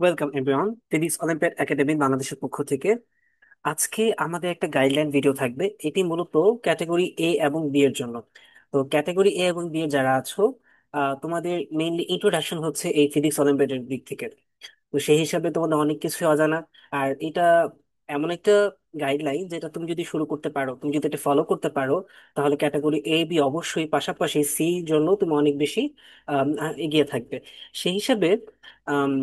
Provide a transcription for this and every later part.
Welcome everyone, physics olympiad academy বাংলাদেশের পক্ষ থেকে আজকে আমাদের একটা গাইডলাইন ভিডিও থাকবে। এটি মূলত ক্যাটাগরি এ এবং বি এর জন্য। তো ক্যাটাগরি এ এবং বি এর যারা আছো, তোমাদের মেইনলি ইন্ট্রোডাকশন হচ্ছে এই ফিজিক্স অলিম্পিয়াডের দিক থেকে। তো সেই হিসাবে তোমাদের অনেক কিছু অজানা। আর এটা এমন একটা গাইডলাইন যেটা তুমি যদি শুরু করতে পারো, তুমি যদি এটা ফলো করতে পারো, তাহলে ক্যাটাগরি এ বি অবশ্যই, পাশাপাশি সি জন্য তুমি অনেক বেশি এগিয়ে থাকবে। সেই হিসাবে আম,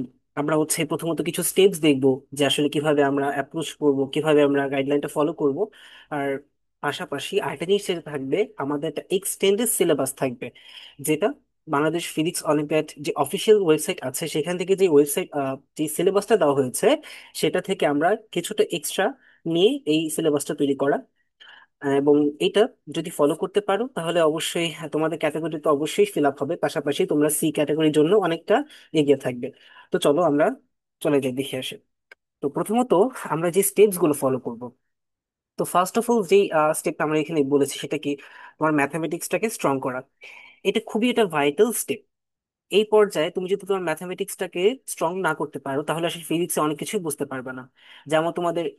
আমরা হচ্ছে প্রথমত কিছু স্টেপস দেখবো যে আসলে কিভাবে আমরা অ্যাপ্রোচ করব, কিভাবে আমরা গাইডলাইনটা ফলো করব। আর পাশাপাশি আরেকটা জিনিস যেটা থাকবে, আমাদের একটা এক্সটেন্ডেড সিলেবাস থাকবে, যেটা বাংলাদেশ ফিজিক্স অলিম্পিয়াড যে অফিসিয়াল ওয়েবসাইট আছে সেখান থেকে যে যে সিলেবাসটা দেওয়া হয়েছে, সেটা থেকে আমরা কিছুটা এক্সট্রা নিয়ে এই সিলেবাসটা তৈরি করা। এবং এটা যদি ফলো করতে পারো তাহলে অবশ্যই তোমাদের ক্যাটাগরি তো অবশ্যই ফিল আপ হবে, পাশাপাশি তোমরা সি ক্যাটাগরির জন্য অনেকটা এগিয়ে থাকবে। তো চলো আমরা চলে যাই, দেখে আসি। তো প্রথমত আমরা যে স্টেপস গুলো ফলো করব, তো ফার্স্ট অফ অল যেই স্টেপটা আমরা এখানে বলেছি সেটা কি, তোমার ম্যাথামেটিক্সটাকে স্ট্রং করা। এটা খুবই একটা ভাইটাল স্টেপ। এই পর্যায়ে তুমি যদি তোমার ম্যাথামেটিক্সটাকে স্ট্রং না করতে পারো তাহলে আসলে ফিজিক্সে অনেক কিছুই বুঝতে পারবে না। যেমন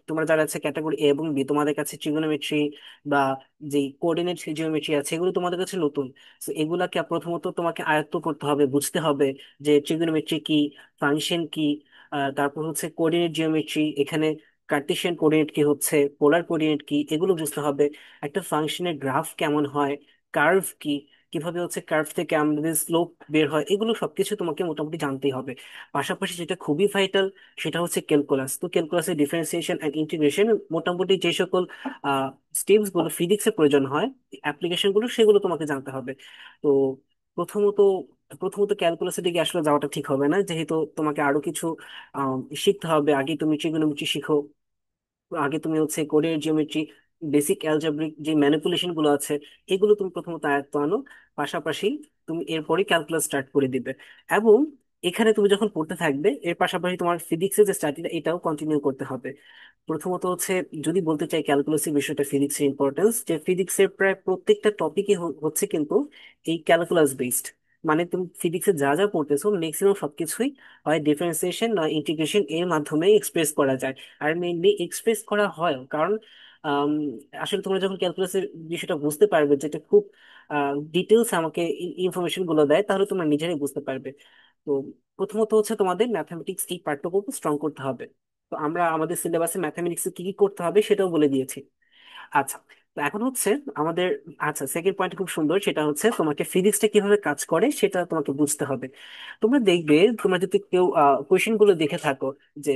তোমরা যারা আছে ক্যাটাগরি এ এবং বি, তোমাদের কাছে ট্রিগোনোমেট্রি বা যে কোঅর্ডিনেট জিওমেট্রি আছে এগুলো তোমাদের কাছে নতুন। তো এগুলাকে প্রথমত তোমাকে আয়ত্ত করতে হবে, বুঝতে হবে যে ট্রিগোনোমেট্রি কি, ফাংশন কি, তারপর হচ্ছে কোঅর্ডিনেট জিওমেট্রি, এখানে কার্টেশিয়ান কোঅর্ডিনেট কি হচ্ছে, পোলার কোঅর্ডিনেট কি, এগুলো বুঝতে হবে। একটা ফাংশনের গ্রাফ কেমন হয়, কার্ভ কি, কিভাবে হচ্ছে কার্ভ থেকে আমাদের স্লোপ বের হয়, এগুলো সবকিছু তোমাকে মোটামুটি জানতেই হবে। পাশাপাশি যেটা খুবই ভাইটাল সেটা হচ্ছে ক্যালকুলাস। তো ক্যালকুলাসের ডিফারেন্সিয়েশন এন্ড ইন্টিগ্রেশন, মোটামুটি যে সকল স্টেপস গুলো ফিজিক্সে প্রয়োজন হয়, অ্যাপ্লিকেশন গুলো, সেগুলো তোমাকে জানতে হবে। তো প্রথমত প্রথমত ক্যালকুলাসের দিকে আসলে যাওয়াটা ঠিক হবে না, যেহেতু তোমাকে আরো কিছু শিখতে হবে। আগে তুমি ট্রিগোনোমেট্রি শিখো, আগে তুমি হচ্ছে কোঅর্ডিনেট জিওমেট্রি, বেসিক অ্যালজেব্রিক যে ম্যানিপুলেশন গুলো আছে এগুলো তুমি প্রথমত আয়ত্ত আনো। পাশাপাশি তুমি এরপরই ক্যালকুলাস স্টার্ট করে দিবে। এবং এখানে তুমি যখন পড়তে থাকবে এর পাশাপাশি তোমার ফিজিক্সের যে স্টাডিটা এটাও কন্টিনিউ করতে হবে। প্রথমত হচ্ছে, যদি বলতে চাই ক্যালকুলাসের বিষয়টা, ফিজিক্সের ইম্পর্টেন্স, যে ফিজিক্সের প্রায় প্রত্যেকটা টপিকই হচ্ছে কিন্তু এই ক্যালকুলাস বেসড। মানে তুমি ফিজিক্সে যা যা পড়তেছো ম্যাক্সিমাম সবকিছুই হয় ডিফারেন্সিয়েশন না ইন্টিগ্রেশন এর মাধ্যমে এক্সপ্রেস করা যায়। আর মেইনলি এক্সপ্রেস করা হয় কারণ আম, আসলে তোমরা যখন ক্যালকুলাসের বিষয়টা বুঝতে পারবে, যেটা খুব ডিটেলস আমাকে ইনফরমেশন গুলো দেয়, তাহলে তোমরা নিজেরাই বুঝতে পারবে। তো প্রথমত হচ্ছে তোমাদের ম্যাথামেটিক্স এই পার্টটুকু স্ট্রং করতে হবে। তো আমরা আমাদের সিলেবাসে ম্যাথামেটিক্সে কি কি করতে হবে সেটাও বলে দিয়েছি। আচ্ছা, তো এখন হচ্ছে আমাদের, আচ্ছা, সেকেন্ড পয়েন্ট খুব সুন্দর, সেটা হচ্ছে তোমাকে ফিজিক্সটা কিভাবে কাজ করে সেটা তোমাকে বুঝতে হবে। তোমরা দেখবে, তোমরা যদি কেউ কোয়েশ্চেন গুলো দেখে থাকো, যে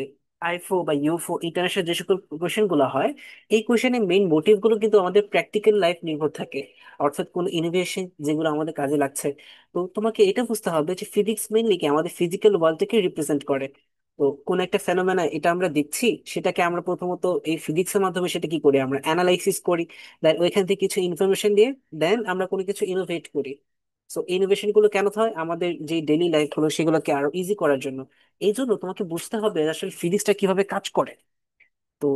আইফো বা ইউফো ইন্টারন্যাশনাল যে সকল কোয়েশ্চেন গুলো হয়, এই কোয়েশ্চেনের মেইন মোটিভ গুলো কিন্তু আমাদের প্র্যাকটিক্যাল লাইফ নির্ভর থাকে, অর্থাৎ কোন ইনোভেশন যেগুলো আমাদের কাজে লাগছে। তো তোমাকে এটা বুঝতে হবে যে ফিজিক্স মেইনলি কি আমাদের ফিজিক্যাল ওয়ার্ল্ডটাকে রিপ্রেজেন্ট করে। তো কোন একটা ফেনোমেনা এটা আমরা দেখছি, সেটাকে আমরা প্রথমত এই ফিজিক্সের মাধ্যমে সেটা কি করি, আমরা অ্যানালাইসিস করি, দেন ওইখান থেকে কিছু ইনফরমেশন দিয়ে দেন আমরা কোনো কিছু ইনোভেট করি। সো ইনোভেশন গুলো কেন হয়, আমাদের যে ডেইলি লাইফ গুলো সেগুলোকে আরো ইজি করার জন্য। এই জন্য তোমাকে বুঝতে হবে আসলে ফিজিক্সটা কিভাবে কাজ করে। তো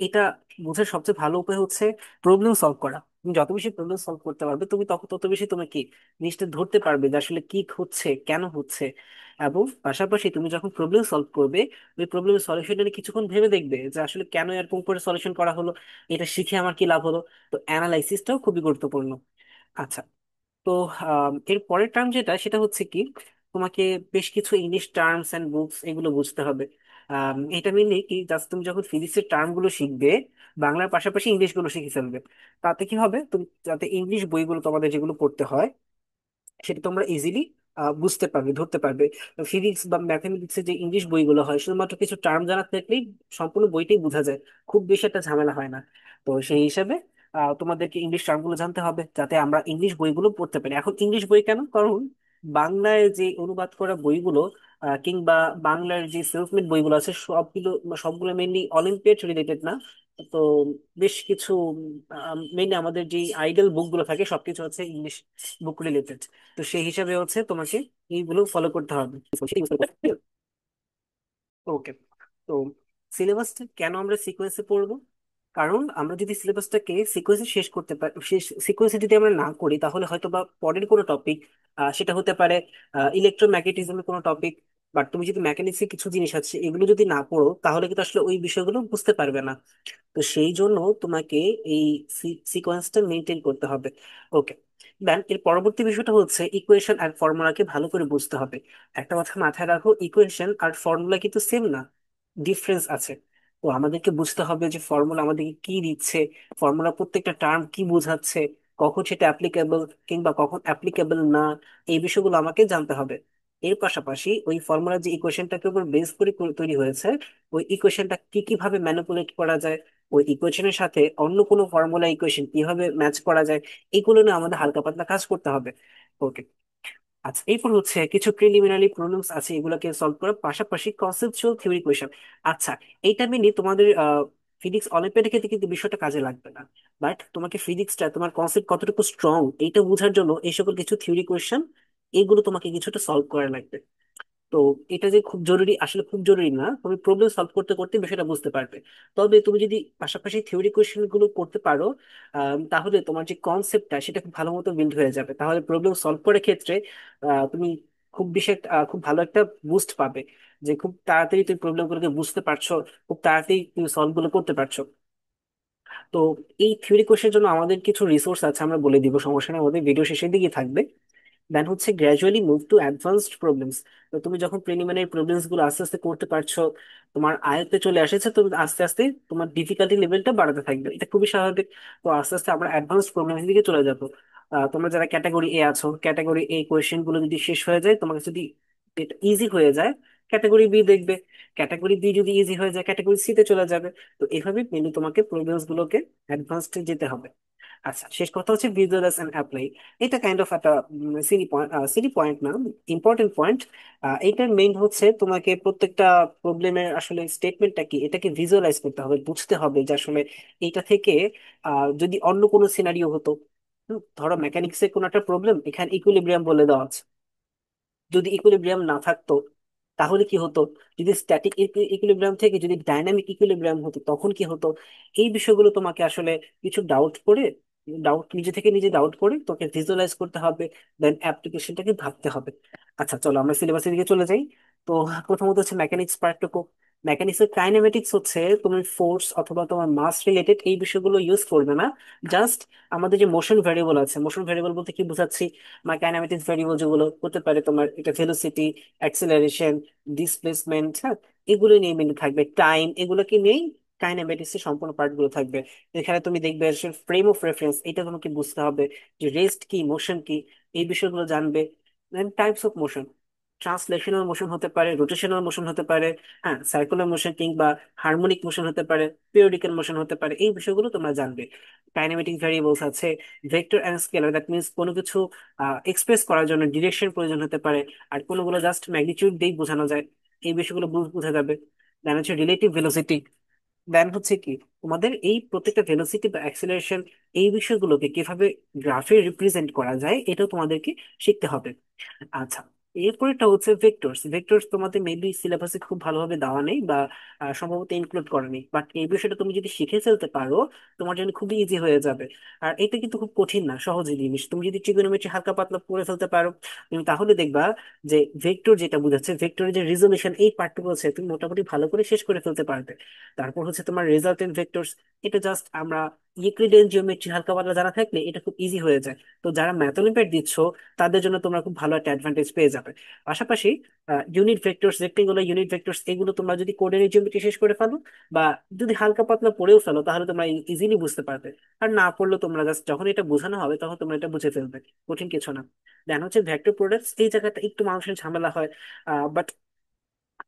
এটা বোঝার সবচেয়ে ভালো উপায় হচ্ছে প্রবলেম সলভ করা। তুমি যত বেশি প্রবলেম সলভ করতে পারবে, তুমি তত বেশি তুমি কি জিনিসটা ধরতে পারবে যে আসলে কি হচ্ছে, কেন হচ্ছে। এবং পাশাপাশি তুমি যখন প্রবলেম সলভ করবে, ওই প্রবলেমের সলিউশনটা নিয়ে কিছুক্ষণ ভেবে দেখবে যে আসলে কেন এরকম করে সলিউশন করা হলো, এটা শিখে আমার কি লাভ হলো। তো অ্যানালাইসিসটাও খুবই গুরুত্বপূর্ণ। আচ্ছা, তো এর পরের টার্ম যেটা, সেটা হচ্ছে কি, তোমাকে বেশ কিছু ইংলিশ টার্মস এন্ড বুকস এগুলো বুঝতে হবে। এটা মেনলি কি, জাস্ট তুমি যখন ফিজিক্সের টার্ম গুলো শিখবে, বাংলার পাশাপাশি ইংলিশ গুলো শিখে ফেলবে। তাতে কি হবে, তুমি যাতে ইংলিশ বইগুলো তোমাদের যেগুলো পড়তে হয় সেটা তোমরা ইজিলি বুঝতে পারবে, ধরতে পারবে। ফিজিক্স বা ম্যাথমেটিক্স এর যে ইংলিশ বইগুলো হয়, শুধুমাত্র কিছু টার্ম জানা থাকলেই সম্পূর্ণ বইটাই বোঝা যায়, খুব বেশি একটা ঝামেলা হয় না। তো সেই হিসাবে তোমাদেরকে ইংলিশ টার্মগুলো জানতে হবে যাতে আমরা ইংলিশ বইগুলো পড়তে পারি। এখন ইংলিশ বই কেন, কারণ বাংলায় যে অনুবাদ করা বইগুলো কিংবা বাংলার যে সেলফ মেড বইগুলো আছে সবগুলো মেনলি অলিম্পিয়াড রিলেটেড না। তো বেশ কিছু মেনলি আমাদের যে আইডল বুকগুলো থাকে সবকিছু হচ্ছে ইংলিশ বুক রিলেটেড। তো সেই হিসাবে হচ্ছে তোমাকে এইগুলো ফলো করতে হবে। ওকে, তো সিলেবাসটা কেন আমরা সিকোয়েন্সে পড়বো, কারণ আমরা যদি সিলেবাসটাকে সিকোয়েন্সে শেষ করতে পারি, শেষ সিকোয়েন্সে যদি আমরা না করি তাহলে হয়তো বা পরের কোনো টপিক, সেটা হতে পারে ইলেকট্রোম্যাগনেটিজমের কোনো টপিক, বাট তুমি যদি মেকানিক্সে কিছু জিনিস আছে এগুলো যদি না পড়ো তাহলে কিন্তু আসলে ওই বিষয়গুলো বুঝতে পারবে না। তো সেই জন্য তোমাকে এই সিকোয়েন্সটা মেনটেন করতে হবে। ওকে, দেন এর পরবর্তী বিষয়টা হচ্ছে ইকুয়েশন আর ফর্মুলাকে ভালো করে বুঝতে হবে। একটা কথা মাথায় রাখো, ইকুয়েশন আর ফর্মুলা কিন্তু সেম না, ডিফারেন্স আছে। তো আমাদেরকে বুঝতে হবে যে ফর্মুলা আমাদেরকে কি দিচ্ছে, ফর্মুলা প্রত্যেকটা টার্ম কি বোঝাচ্ছে, কখন সেটা অ্যাপ্লিকেবল কিংবা কখন অ্যাপ্লিকেবল না, এই বিষয়গুলো আমাকে জানতে হবে। এর পাশাপাশি ওই ফর্মুলা যে ইকুয়েশনটাকে উপর বেস করে তৈরি হয়েছে, ওই ইকুয়েশনটা কি কিভাবে ম্যানিপুলেট করা যায়, ওই ইকুয়েশনের সাথে অন্য কোনো ফর্মুলা ইকুয়েশন কিভাবে ম্যাচ করা যায়, এগুলো নিয়ে আমাদের হালকা পাতলা কাজ করতে হবে। ওকে, আচ্ছা এরপর হচ্ছে কিছু প্রিলিমিনারি প্রবলেমস আছে, এগুলোকে সলভ করার পাশাপাশি কনসেপচুয়াল থিওরি কোয়েশন। আচ্ছা, এইটা মেনে তোমাদের ফিজিক্স অলিম্পিয়াডের ক্ষেত্রে কিন্তু বিষয়টা কাজে লাগবে না, বাট তোমাকে ফিজিক্সটা তোমার কনসেপ্ট কতটুকু স্ট্রং এইটা বোঝার জন্য এই সকল কিছু থিওরি কোয়েশন এগুলো তোমাকে কিছুটা সলভ করা লাগবে। তো এটা যে খুব জরুরি, আসলে খুব জরুরি না, তুমি প্রবলেম সলভ করতে করতে বিষয়টা বুঝতে পারবে। তবে তুমি যদি পাশাপাশি থিওরি কোয়েশ্চেন গুলো করতে পারো, তাহলে তোমার যে কনসেপ্টটা সেটা খুব ভালো মতো বিল্ড হয়ে যাবে, তাহলে প্রবলেম সলভ করার ক্ষেত্রে তুমি খুব বেশি খুব ভালো একটা বুস্ট পাবে, যে খুব তাড়াতাড়ি তুমি প্রবলেম গুলোকে বুঝতে পারছো, খুব তাড়াতাড়ি তুমি সলভ গুলো করতে পারছো। তো এই থিওরি কোয়েশ্চেনের জন্য আমাদের কিছু রিসোর্স আছে, আমরা বলে দিব, সমস্যা নেই, আমাদের ভিডিও শেষের দিকে থাকবে। দেন হচ্ছে gradually move to advanced problems. তো তুমি যখন প্রিলিমিনারি প্রবলেমস গুলো আস্তে আস্তে করতে পারছো, তোমার আয়ত্তে চলে আসেছে, তো আস্তে আস্তে তোমার ডিফিকাল্টি লেভেলটা বাড়াতে থাকবে, এটা খুবই স্বাভাবিক। তো আস্তে আস্তে আমরা অ্যাডভান্সড প্রবলেমের দিকে চলে যাবো। তোমরা যারা ক্যাটাগরি এ আছো, ক্যাটাগরি এ কোয়েশ্চেন গুলো যদি শেষ হয়ে যায়, তোমাকে যদি ইজি হয়ে যায়, ক্যাটাগরি বি দেখবে, ক্যাটাগরি বি যদি ইজি হয়ে যায় ক্যাটাগরি সি তে চলে যাবে। তো এভাবে মেনলি তোমাকে প্রবলেমস গুলোকে অ্যাডভান্সড যেতে হবে। আচ্ছা, শেষ কথা হচ্ছে ভিজুয়ালাইজ এন্ড অ্যাপ্লাই। এটা কাইন্ড অফ একটা সিলি পয়েন্ট না, ইম্পর্টেন্ট পয়েন্ট। এইটার মেইন হচ্ছে তোমাকে প্রত্যেকটা প্রবলেমের আসলে স্টেটমেন্টটা কি এটাকে ভিজুয়ালাইজ করতে হবে, বুঝতে হবে যে আসলে এইটা থেকে যদি অন্য কোনো সিনারিও হতো। ধরো মেকানিক্সের কোনো একটা প্রবলেম, এখানে ইকুইলিব্রিয়াম বলে দেওয়া আছে, যদি ইকুইলিব্রিয়াম না থাকতো তাহলে কি হতো, যদি স্ট্যাটিক ইকুইলিব্রিয়াম থেকে যদি ডাইনামিক ইকুইলিব্রিয়াম হতো তখন কি হতো, এই বিষয়গুলো তোমাকে আসলে কিছু ডাউট নিজে থেকে নিজে ডাউট করে তোকে ভিজুয়ালাইজ করতে হবে, দেন অ্যাপ্লিকেশনটাকে ভাবতে হবে। আচ্ছা চলো আমরা সিলেবাসের দিকে চলে যাই। তো প্রথমত হচ্ছে মেকানিক্স পার্টটুকু। মেকানিক্স এর কাইনেমেটিক্স হচ্ছে তুমি ফোর্স অথবা তোমার মাস রিলেটেড এই বিষয়গুলো ইউজ করবে না, জাস্ট আমাদের যে মোশন ভ্যারিয়েবল আছে, মোশন ভ্যারিয়েবল বলতে কি বোঝাচ্ছি, মানে কাইনেমেটিক্স ভ্যারিয়েবল যেগুলো হতে পারে তোমার এটা ভেলোসিটি, অ্যাক্সেলারেশন, ডিসপ্লেসমেন্ট, হ্যাঁ, এগুলো নিয়ে মেনলি থাকবে, টাইম, এগুলোকে নিয়েই কাইনেমেটিক্স এর সম্পূর্ণ পার্ট গুলো থাকবে। এখানে তুমি দেখবে ফ্রেম অফ রেফারেন্স, এটা তোমাকে বুঝতে হবে, যে রেস্ট কি, মোশন কি, এই বিষয়গুলো জানবে। Then types of motion, translational motion হতে পারে, রোটেশনাল মোশন হতে পারে, হ্যাঁ, সার্কুলার মোশন কিংবা হারমোনিক মোশন হতে পারে, পিরিয়ডিক্যাল মোশন হতে পারে, এই বিষয়গুলো তোমরা জানবে। কাইনেমেটিক ভ্যারিয়েবলস আছে, vector and scalar, that means কোনো কিছু এক্সপ্রেস করার জন্য ডিরেকশন প্রয়োজন হতে পারে, আর কোনোগুলো জাস্ট ম্যাগনিটিউড দিয়েই বোঝানো যায়, এই বিষয়গুলো বোঝা যাবে। দেন হচ্ছে রিলেটিভ ভেলোসিটি, দেন হচ্ছে কি তোমাদের এই প্রত্যেকটা ভেলোসিটি বা অ্যাক্সেলারেশন, এই বিষয়গুলোকে কিভাবে গ্রাফে রিপ্রেজেন্ট করা যায় এটাও তোমাদেরকে শিখতে হবে। আচ্ছা, এরপরেটা হচ্ছে ভেক্টরস। ভেক্টরস তোমাদের মেবি সিলেবাসে খুব ভালোভাবে দেওয়া নেই বা সম্ভবত ইনক্লুড করা নেই, বাট এই বিষয়টা তুমি যদি শিখে ফেলতে পারো তোমার জন্য খুবই ইজি হয়ে যাবে। আর এটা কিন্তু খুব কঠিন না, সহজ জিনিস, তুমি যদি ট্রিগোনোমেট্রি হালকা পাতলা পড়ে ফেলতে পারো তুমি তাহলে দেখবা যে ভেক্টর যেটা বুঝাচ্ছে, ভেক্টরের যে রিজলিউশন এই পার্টটুকু আছে তুমি মোটামুটি ভালো করে শেষ করে ফেলতে পারবে। তারপর হচ্ছে তোমার রেজাল্টেন্ট ভেক্টরস, এটা জাস্ট আমরা ইউক্লিডিয়ান জিওমেট্রি হালকা পাতলা জানা থাকলে এটা খুব ইজি হয়ে যায়। তো যারা ম্যাথ অলিম্পিয়াড দিচ্ছ তাদের জন্য তোমরা খুব ভালো একটা অ্যাডভান্টেজ পেয়ে যাবে। পাশাপাশি unit vectors, rectangular unit vectors, এগুলো তোমরা যদি কোঅর্ডিনেট জিওমেট্রি শেষ করে ফেলো বা যদি হালকা পাতলা পড়েও ফেলো তাহলে তোমরা ইজিলি বুঝতে পারবে। আর না পড়লেও তোমরা জাস্ট যখন এটা বোঝানো হবে তখন তোমরা এটা বুঝে ফেলবে, কঠিন কিছু না। দেন হচ্ছে ভেক্টর প্রোডাক্টস, এই জায়গাটা একটু মানুষের ঝামেলা হয়, বাট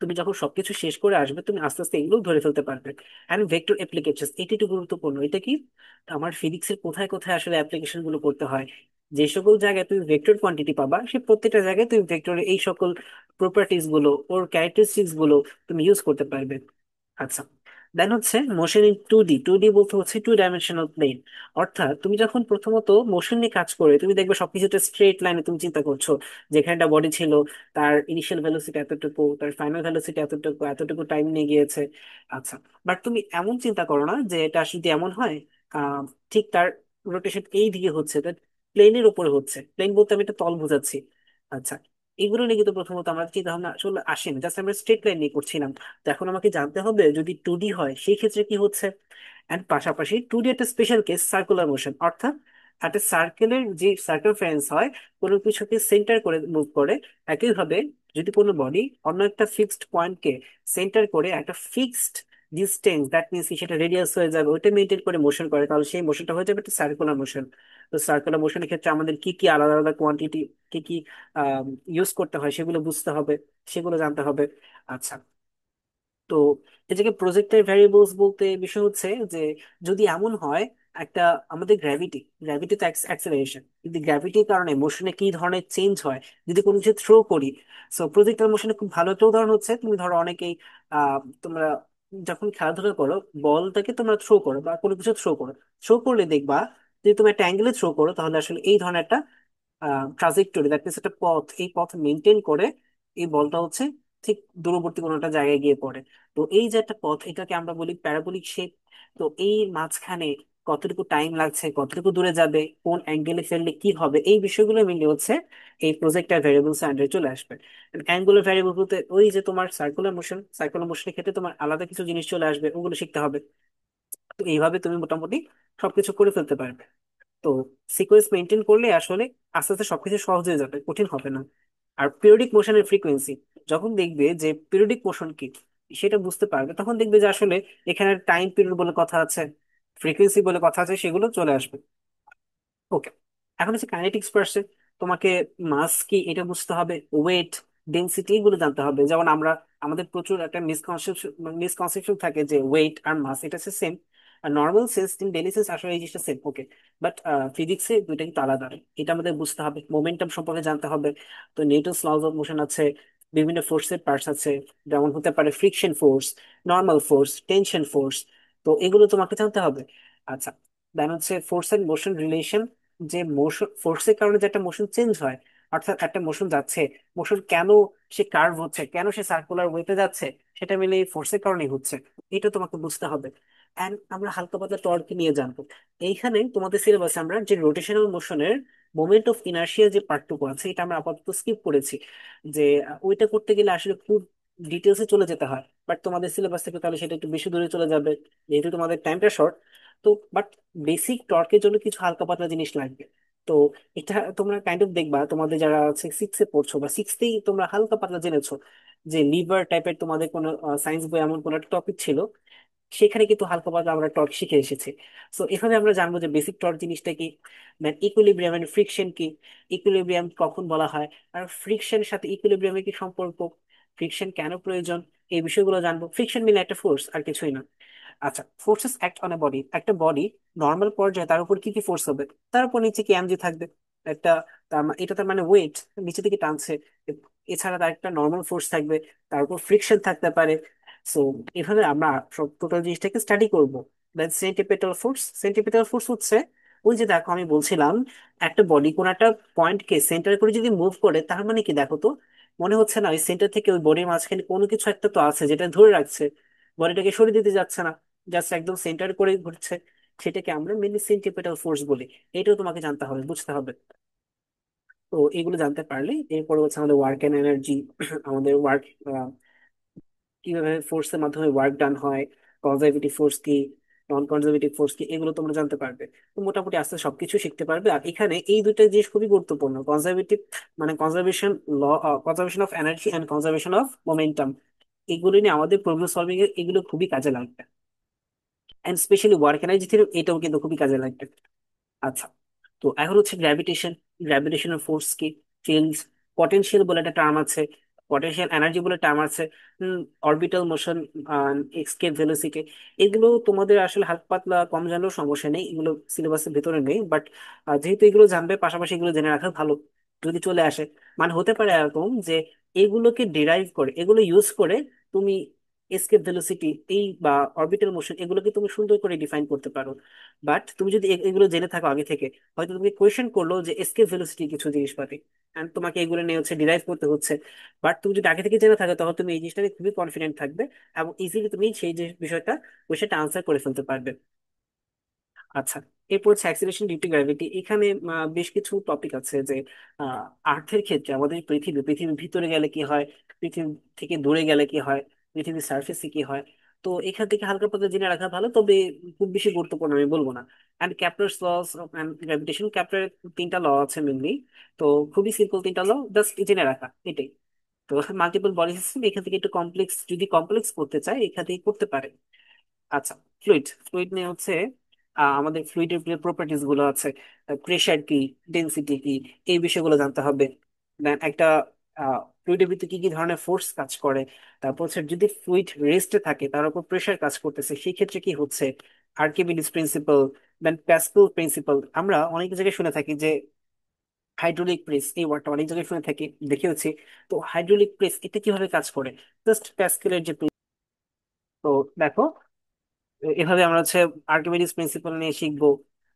তুমি যখন সবকিছু শেষ করে আসবে তুমি আস্তে আস্তে এগুলো ধরে ফেলতে পারবে। অ্যান্ড ভেক্টর অ্যাপ্লিকেশন, এটি একটু গুরুত্বপূর্ণ। এটা কি, আমার ফিজিক্সের কোথায় কোথায় আসলে অ্যাপ্লিকেশন গুলো করতে হয়, যে সকল জায়গায় তুমি ভেক্টর কোয়ান্টিটি পাবা সেই প্রত্যেকটা জায়গায় তুমি ভেক্টরের এই সকল প্রপার্টিস গুলো, ওর ক্যারেক্টারিস্টিক্স গুলো তুমি ইউজ করতে পারবে। আচ্ছা, দেন হচ্ছে মোশন ইন 2D। 2D বলতে হচ্ছে টু ডাইমেনশনাল প্লেন, অর্থাৎ তুমি যখন প্রথমত মোশন নিয়ে কাজ করে তুমি দেখবে সবকিছুটা স্ট্রেট লাইনে তুমি চিন্তা করছো, যেখানে একটা বডি ছিল, তার ইনিশিয়াল ভেলোসিটি এতটুকু, তার ফাইনাল ভেলোসিটি এতটুকু, এতটুকু টাইম নিয়ে গিয়েছে। আচ্ছা, বাট তুমি এমন চিন্তা করো না যে এটা যদি এমন হয় আহ ঠিক তার রোটেশন এই দিকে হচ্ছে, তার প্লেনের উপরে হচ্ছে, প্লেন বলতে আমি একটা তল বোঝাচ্ছি। আচ্ছা, এগুলো নিয়ে কিন্তু প্রথমত আমরা চিন্তা ভাবনা আসলে আসেনি, জাস্ট আমরা স্ট্রেট লাইন নিয়ে করছিলাম। তো এখন আমাকে জানতে হবে যদি 2D হয় সেই ক্ষেত্রে কি হচ্ছে। এন্ড পাশাপাশি 2D একটা স্পেশাল কেস সার্কুলার মোশন, অর্থাৎ একটা সার্কেলের যে সার্কেল হয় কোনো কিছুকে সেন্টার করে মুভ করে। একইভাবে যদি কোনো বডি অন্য একটা ফিক্সড পয়েন্টকে সেন্টার করে একটা ফিক্সড ডিস্টেন্স, দ্যাট মিনস সেটা রেডিয়াস হয়ে যাবে, ওইটা মেনটেন করে মোশন করে, তাহলে সেই মোশনটা হয়ে যাবে একটা সার্কুলার মোশন। তো সার্কুলার মোশনের ক্ষেত্রে আমাদের কি কি আলাদা আলাদা কোয়ান্টিটি, কি কি ইউজ করতে হয় সেগুলো বুঝতে হবে, সেগুলো জানতে হবে। আচ্ছা, তো এই যে প্রজেক্টের ভ্যারিয়েবলস বলতে বিষয় হচ্ছে যে যদি এমন হয় একটা, আমাদের গ্র্যাভিটি, গ্র্যাভিটি তো অ্যাক্সেলারেশন, যদি গ্র্যাভিটির কারণে মোশনে কি ধরনের চেঞ্জ হয় যদি কোনো কিছু থ্রো করি। সো প্রজেক্টাইল মোশনে খুব ভালো একটা উদাহরণ হচ্ছে, তুমি ধরো অনেকেই তোমরা যখন খেলাধুলা করো, বলটাকে তোমরা থ্রো করো বা কোনো কিছু থ্রো করলে দেখবা যদি তুমি একটা অ্যাঙ্গেলে থ্রো করো তাহলে আসলে এই ধরনের একটা ট্রাজেক্টরি, দ্যাট মিনস একটা পথ, এই পথ মেনটেন করে এই বলটা হচ্ছে ঠিক দূরবর্তী কোনো একটা জায়গায় গিয়ে পড়ে। তো এই যে একটা পথ, এটাকে আমরা বলি প্যারাবোলিক শেপ। তো এই মাঝখানে কতটুকু টাইম লাগছে, কতটুকু দূরে যাবে, কোন অ্যাঙ্গেলে ফেললে কি হবে, এই বিষয়গুলো মিলে হচ্ছে এই প্রজেক্টার ভ্যারিয়েবলস আন্ডারে চলে আসবে। অ্যাঙ্গুলার ভ্যারিয়েবল বলতে ওই যে তোমার সার্কুলার মোশনের ক্ষেত্রে তোমার আলাদা কিছু জিনিস চলে আসবে, ওগুলো শিখতে হবে। তো এইভাবে তুমি মোটামুটি সবকিছু করে ফেলতে পারবে। তো সিকোয়েন্স মেনটেন করলে আসলে আস্তে আস্তে সবকিছু সহজ হয়ে যাবে, কঠিন হবে না। আর পিরিয়ডিক মোশনের ফ্রিকোয়েন্সি, যখন দেখবে যে পিরিয়ডিক মোশন কি সেটা বুঝতে পারবে, তখন দেখবে যে আসলে এখানে টাইম পিরিয়ড বলে কথা আছে, ফ্রিকোয়েন্সি বলে কথা আছে, সেগুলো চলে আসবে। ওকে, এখন হচ্ছে কাইনেটিক্স পার্সে তোমাকে মাস কি এটা বুঝতে হবে, ওয়েট, ডেনসিটি, এগুলো জানতে হবে। যেমন আমরা, আমাদের প্রচুর একটা মিসকনসেপশন থাকে যে ওয়েট আর মাস এটা হচ্ছে সেম, আর normal sense in daily sense আসলে এই জিনিসটা সেম। ওকে, বাট ফিজিক্সে দুইটা কিন্তু আলাদা, এটা আমাদের বুঝতে হবে। মোমেন্টাম সম্পর্কে জানতে হবে। তো নিউটনস লজ অফ মোশন আছে, বিভিন্ন ফোর্সের পার্টস আছে, যেমন হতে পারে friction force, normal force, tension force. তো এগুলো তোমাকে জানতে হবে। আচ্ছা, দেন হচ্ছে ফোর্স এন্ড মোশন রিলেশন, যে মোশন ফোর্সের কারণে যে একটা মোশন চেঞ্জ হয়, অর্থাৎ একটা মোশন যাচ্ছে, মোশন কেন সে কার্ভ হচ্ছে, কেন সে সার্কুলার ওয়েতে যাচ্ছে, সেটা মিলে এই ফোর্সের কারণেই হচ্ছে, এটা তোমাকে বুঝতে হবে। এন্ড আমরা হালকা পাতলা টর্ক নিয়ে জানবো। এইখানে তোমাদের সিলেবাসে আমরা যে রোটেশনাল মোশনের মোমেন্ট অফ ইনার্শিয়া যে পার্টটুকু আছে এটা আমরা আপাতত স্কিপ করেছি, যে ওইটা করতে গেলে আসলে খুব ডিটেলসে চলে যেতে হয়, বাট তোমাদের সিলেবাস থেকে তাহলে সেটা একটু বেশি দূরে চলে যাবে, যেহেতু তোমাদের টাইমটা শর্ট। তো বাট বেসিক টর্কের জন্য কিছু হালকা পাতলা জিনিস লাগবে। তো এটা তোমরা কাইন্ড অফ দেখবা, তোমাদের যারা আছে সিক্সে পড়ছো বা সিক্সতেই তোমরা হালকা পাতলা জেনেছো যে লিভার টাইপের তোমাদের কোনো সায়েন্স বই এমন কোনো একটা টপিক ছিল, সেখানে কিন্তু হালকা পাতলা আমরা টর্ক শিখে এসেছি। সো এভাবে আমরা জানবো যে বেসিক টর্ক জিনিসটা কি, দেন ইকুইলিব্রিয়াম এন্ড ফ্রিকশন কি, ইকুইলিব্রিয়াম কখন বলা হয়, আর ফ্রিকশনের সাথে ইকুইলিব্রিয়ামের কি সম্পর্ক, ফ্রিকশন কেন প্রয়োজন, এই বিষয়গুলো জানবো। ফ্রিকশন মিলে একটা ফোর্স, আর কিছুই না। আচ্ছা, forces act on a body, একটা বডি নর্মাল পর্যায়ে তার উপর কি কি ফোর্স হবে, তার উপর নিচে কি এমজি থাকবে একটা, এটা তার মানে ওয়েট নিচে থেকে টানছে। এছাড়া তার একটা নর্মাল ফোর্স থাকবে, তার উপর ফ্রিকশন থাকতে পারে। সো এভাবে আমরা সব টোটাল জিনিসটাকে স্টাডি করব। দেন সেন্টিপিটাল ফোর্স, সেন্টিপিটাল ফোর্স হচ্ছে ওই যে দেখো আমি বলছিলাম একটা বডি কোন একটা পয়েন্টকে সেন্টার করে যদি মুভ করে, তার মানে কি দেখো তো, মনে হচ্ছে না ওই সেন্টার থেকে ওই বডির মাঝখানে কোনো কিছু একটা তো আছে যেটা ধরে রাখছে, বডিটাকে সরিয়ে দিতে যাচ্ছে না, জাস্ট একদম সেন্টার করে ঘুরছে। সেটাকে আমরা মেনলি সেন্টিপিটাল ফোর্স বলি। এটাও তোমাকে জানতে হবে, বুঝতে হবে। তো এগুলো জানতে পারলে এরপরে হচ্ছে আমাদের ওয়ার্ক এন্ড এনার্জি, আমাদের ওয়ার্ক কিভাবে ফোর্সের মাধ্যমে ওয়ার্ক ডান হয়, কনজারভেটিভ ফোর্স কি, নন কনজারভেটিভ ফোর্স কি, এগুলো তোমরা জানতে পারবে। তো মোটামুটি আস্তে সবকিছু শিখতে পারবে। আর এখানে এই দুইটা জিনিস খুবই গুরুত্বপূর্ণ, কনজারভেটিভ মানে conservation law, conservation of energy and conservation of momentum, এগুলো নিয়ে আমাদের প্রবলেম সলভিং এর এগুলো খুবই কাজে লাগবে। And specially work energy theory এটাও কিন্তু খুবই কাজে লাগবে। আচ্ছা, তো এখন হচ্ছে গ্র্যাভিটেশন, গ্র্যাভিটেশনাল ফোর্স কি, ফিল্ডস, পটেনশিয়াল বলে একটা টার্ম আছে, পটেনশিয়াল এনার্জি বলে টার্ম আছে, অরবিটাল মোশন, এস্কেপ ভেলোসিটি, এগুলো তোমাদের আসলে হালকা পাতলা কম জানলেও সমস্যা নেই, এগুলো সিলেবাসের ভেতরে নেই, বাট যেহেতু এগুলো জানবে পাশাপাশি এগুলো জেনে রাখা ভালো যদি চলে আসে। মানে হতে পারে এরকম যে এগুলোকে ডিরাইভ করে, এগুলো ইউজ করে তুমি এস্কেপ ভেলোসিটি এই বা অরবিটাল মোশন এগুলোকে তুমি সুন্দর করে ডিফাইন করতে পারো। বাট তুমি যদি এগুলো জেনে থাকো আগে থেকে, হয়তো তুমি কোয়েশ্চেন করলো যে এসকেপ ভেলোসিটি কিছু জিনিসপাতি, এন্ড তোমাকে এগুলো নিয়ে হচ্ছে ডিরাইভ করতে হচ্ছে। বাট তুমি যদি আগে থেকে জেনে থাকো তখন তুমি এই জিনিসটা নিয়ে খুবই কনফিডেন্ট থাকবে, এবং ইজিলি তুমি সেই যে বিষয়টা কোয়েশ্চেনটা আনসার করে ফেলতে পারবে। আচ্ছা, এরপর হচ্ছে অ্যাক্সিলারেশন ডিউ টু গ্র্যাভিটি। এখানে বেশ কিছু টপিক আছে যে আর্থের ক্ষেত্রে আমাদের পৃথিবীর ভিতরে গেলে কি হয়, পৃথিবী থেকে দূরে গেলে কি হয়, পৃথিবীর সার্ফেসে কি হয়। তো এখান থেকে হালকা পাতলা জেনে রাখা ভালো, তবে খুব বেশি গুরুত্বপূর্ণ আমি বলবো না। অ্যান্ড ক্যাপ্লার্স লস অফ গ্র্যাভিটেশন, ক্যাপ্লারের তিনটা ল আছে মেনলি। তো খুবই সিম্পল তিনটা ল, জাস্ট জেনে রাখা এটাই। তো মাল্টিপল বডি সিস্টেম এখান থেকে একটু কমপ্লেক্স, যদি কমপ্লেক্স করতে চাই এখান থেকে করতে পারে। আচ্ছা, ফ্লুইড ফ্লুইড নিয়ে হচ্ছে আমাদের ফ্লুইডের যে প্রপার্টিস গুলো আছে, প্রেশার কি, ডেনসিটি কি, এই বিষয়গুলো জানতে হবে। দেন একটা ফ্লুইডের ভিতরে কি কি ধরনের ফোর্স কাজ করে। তারপর হচ্ছে যদি ফ্লুইড রেস্টে থাকে তার উপর প্রেশার কাজ করতেছে, সেই ক্ষেত্রে কি হচ্ছে, আর্কিমিডিস প্রিন্সিপাল, দেন প্যাসকেল প্রিন্সিপাল। আমরা অনেক জায়গায় শুনে থাকি যে হাইড্রোলিক প্রেস, এই ওয়ার্ডটা অনেক জায়গায় শুনে থাকি, দেখেওছি। তো হাইড্রোলিক প্রেস এটা কিভাবে কাজ করে, জাস্ট প্যাসকেলের যে তো দেখো, এভাবে আমরা হচ্ছে আর্কিমিডিস প্রিন্সিপাল নিয়ে শিখবো।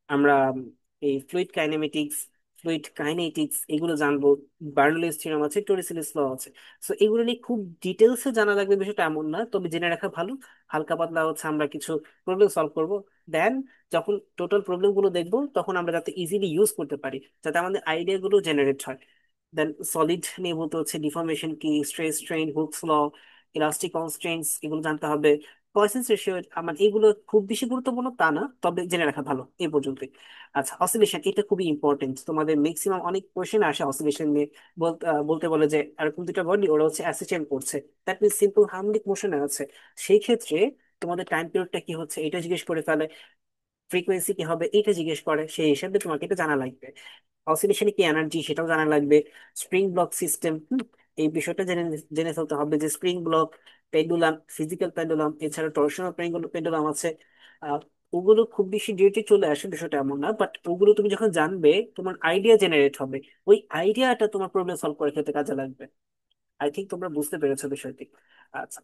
আমরা এই ফ্লুইড কাইনেমেটিক্স, ফ্লুইড কাইনেটিক্স এগুলো জানবো। বার্নৌলিস থিওরেম আছে, টরিসেলিস ল আছে। সো এগুলো নিয়ে খুব ডিটেলসে জানা লাগবে বিষয়টা এমন না, তবে জেনে রাখা ভালো। হালকা পাতলা হচ্ছে আমরা কিছু প্রবলেম সলভ করব। দেন যখন টোটাল প্রবলেম গুলো দেখবো তখন আমরা যাতে ইজিলি ইউজ করতে পারি, যাতে আমাদের আইডিয়া গুলো জেনারেট হয়। দেন সলিড নিয়ে বলতে হচ্ছে ডিফর্মেশন কি, স্ট্রেস স্ট্রেইন, হুকস ল, ইলাস্টিক কনস্ট্রেন্টস এগুলো জানতে হবে। পয়সন্স রেশিও, আমার এগুলো খুব বেশি গুরুত্বপূর্ণ তা না, তবে জেনে রাখা ভালো এই পর্যন্তই। আচ্ছা, অসিলেশন এটা খুবই ইম্পর্টেন্ট, তোমাদের ম্যাক্সিমাম অনেক কোয়েশ্চেন আসে অসিলেশন নিয়ে। বলতে বলে যে এরকম দুটো বডি ওরা হচ্ছে অ্যাসিস্টেন্ট করছে, দ্যাট মিনস সিম্পল হার্মোনিক মোশনে আছে। সেই ক্ষেত্রে তোমাদের টাইম পিরিয়ডটা কি হচ্ছে এটা জিজ্ঞেস করে ফেলে, ফ্রিকোয়েন্সি কি হবে এটা জিজ্ঞেস করে, সেই হিসাবে তোমাকে এটা জানা লাগবে। অসিলেশনে কি এনার্জি সেটাও জানা লাগবে। স্প্রিং ব্লক সিস্টেম, এই বিষয়টা জেনে জেনে ফেলতে হবে যে spring block, pendulum, physical pendulum, এছাড়া টর্শনাল পেন্ডুলাম আছে। আহ, ওগুলো খুব বেশি ডিউটি চলে আসে বিষয়টা এমন না, বাট ওগুলো তুমি যখন জানবে তোমার আইডিয়া জেনারেট হবে। ওই আইডিয়াটা তোমার প্রবলেম সলভ করার ক্ষেত্রে কাজে লাগবে। আই থিঙ্ক তোমরা বুঝতে পেরেছো বিষয়টি। আচ্ছা,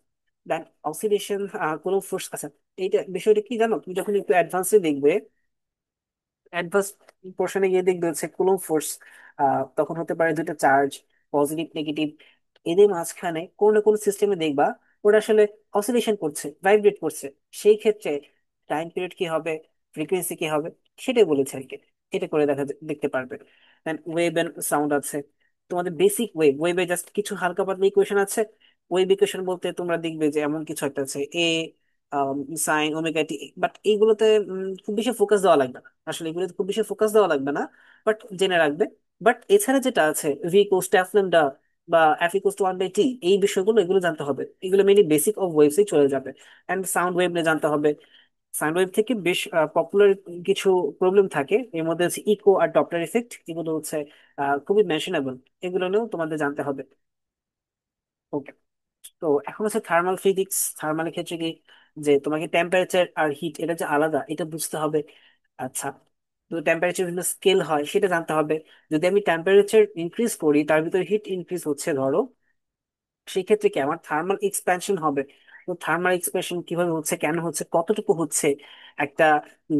দেন অসিলেশন, কোনো ফোর্স। আচ্ছা, এইটা বিষয়টা কি জানো, তুমি যখন একটু অ্যাডভান্সে দেখবে, অ্যাডভান্স পোর্শনে গিয়ে দেখবে হচ্ছে কুলম্ব ফোর্স। তখন হতে পারে দুটো চার্জ, পজিটিভ নেগেটিভ, এদের মাঝখানে কোন না কোন সিস্টেমে দেখবা ওটা আসলে অসিলেশন করছে, ভাইব্রেট করছে। সেই ক্ষেত্রে টাইম পিরিয়ড কি হবে, ফ্রিকোয়েন্সি কি হবে, সেটাই বলেছে আর কি। এটা করে দেখতে পারবে। দেন ওয়েভ এন্ড সাউন্ড আছে, তোমাদের বেসিক ওয়েভে জাস্ট কিছু হালকা পাতলা ইকুয়েশন আছে। ওয়েভ ইকুয়েশন বলতে তোমরা দেখবে যে এমন কিছু একটা আছে, এ সাইন ওমেগা টি, বাট এইগুলোতে খুব বেশি ফোকাস দেওয়া লাগবে না। আসলে এগুলোতে খুব বেশি ফোকাস দেওয়া লাগবে না, বাট জেনে রাখবে। বাট এছাড়া যেটা আছে V equals to F lambda বা এফ ইকুয়ালস টু 1/t, এই বিষয়গুলো এগুলো জানতে হবে। এগুলো মেনলি বেসিক অফ ওয়েভসই চলে যাবে। এন্ড সাউন্ড ওয়েভ নিয়ে জানতে হবে। সাউন্ড ওয়েভ থেকে বেশ পপুলার কিছু প্রবলেম থাকে, এর মধ্যে হচ্ছে ইকো আর ডপলার ইফেক্ট, এগুলো হচ্ছে খুবই মেনশনেবল। এগুলো নিয়েও তোমাদের জানতে হবে। ওকে, তো এখন হচ্ছে থার্মাল ফিজিক্স। থার্মালের ক্ষেত্রে কি, যে তোমাকে টেম্পারেচার আর হিট এটা যে আলাদা এটা বুঝতে হবে। আচ্ছা, তো টেম্পারেচার বিভিন্ন স্কেল হয় সেটা জানতে হবে। যদি আমি টেম্পারেচার ইনক্রিজ করি তার ভিতরে হিট ইনক্রিজ হচ্ছে ধরো, সেই ক্ষেত্রে কি আমার থার্মাল এক্সপ্যানশন হবে। তো থার্মাল এক্সপ্যানশন কিভাবে হচ্ছে, কেন হচ্ছে, কতটুকু হচ্ছে, একটা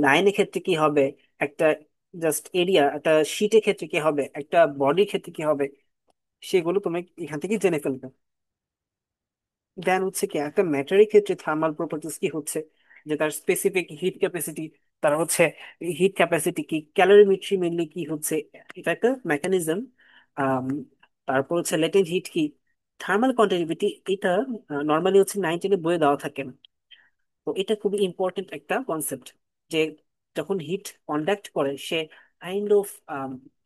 লাইনের ক্ষেত্রে কি হবে, একটা জাস্ট এরিয়া, একটা শীটের ক্ষেত্রে কি হবে, একটা বডির ক্ষেত্রে কি হবে, সেগুলো তুমি এখান থেকে জেনে ফেলবে। দেন হচ্ছে কি একটা ম্যাটারের ক্ষেত্রে থার্মাল প্রপার্টিস কি হচ্ছে, যে তার স্পেসিফিক হিট ক্যাপাসিটি, তার হচ্ছে হিট ক্যাপাসিটি কি, ক্যালোরিমেট্রি মেনলি কি হচ্ছে, এটা একটা মেকানিজম। তারপর হচ্ছে লেটেন্ট হিট কি, থার্মাল কন্ডাক্টিভিটি, এটা নর্মালি হচ্ছে 9 10 বইয়ে দেওয়া থাকে না। তো এটা খুবই ইম্পর্টেন্ট একটা কনসেপ্ট, যে যখন হিট কন্ডাক্ট করে সে কাইন্ড অফ